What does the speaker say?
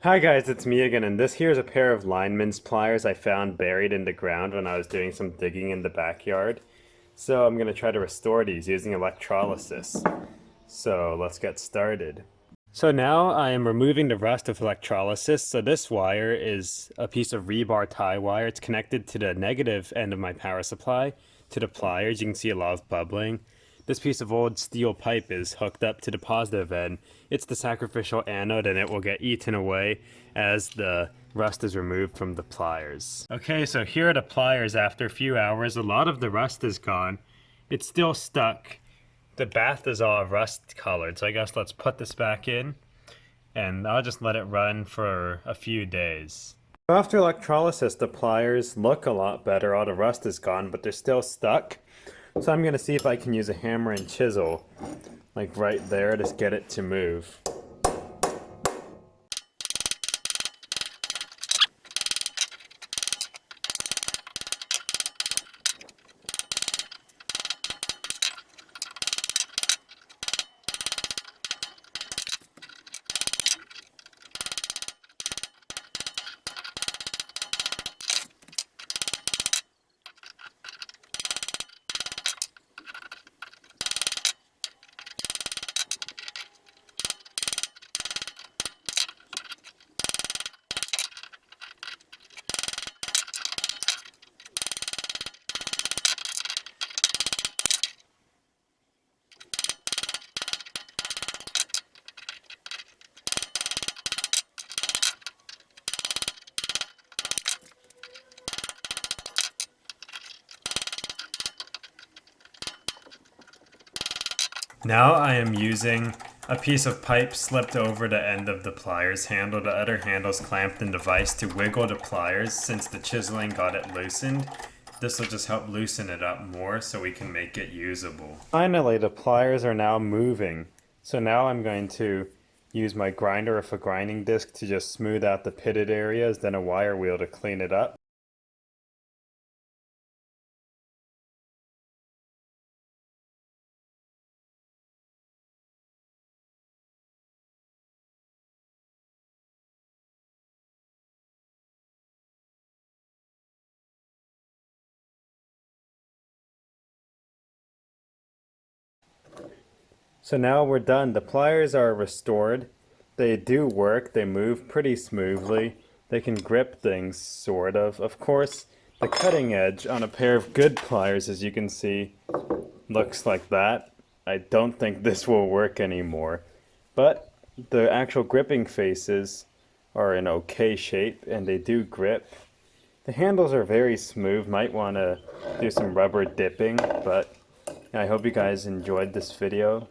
Hi guys, it's me again, and this here is a pair of lineman's pliers I found buried in the ground when I was doing some digging in the backyard. So I'm going to try to restore these using electrolysis. So let's get started. So now I am removing the rust of electrolysis. So this wire is a piece of rebar tie wire. It's connected to the negative end of my power supply to the pliers. You can see a lot of bubbling. This piece of old steel pipe is hooked up to the positive end. It's the sacrificial anode, and it will get eaten away as the rust is removed from the pliers. Okay, so here are the pliers after a few hours. A lot of the rust is gone. It's still stuck. The bath is all rust colored, so I guess let's put this back in, and I'll just let it run for a few days. After electrolysis, the pliers look a lot better. All the rust is gone, but they're still stuck. So I'm going to see if I can use a hammer and chisel, like right there, to get it to move. Now I am using a piece of pipe slipped over the end of the pliers handle. The other handle's clamped in the vise to wiggle the pliers since the chiseling got it loosened. This will just help loosen it up more so we can make it usable. Finally, the pliers are now moving. So now I'm going to use my grinder with a grinding disc to just smooth out the pitted areas, then a wire wheel to clean it up. So now we're done. The pliers are restored. They do work. They move pretty smoothly. They can grip things, sort of. Of course, the cutting edge on a pair of good pliers, as you can see, looks like that. I don't think this will work anymore. But the actual gripping faces are in okay shape, and they do grip. The handles are very smooth. Might want to do some rubber dipping, but I hope you guys enjoyed this video.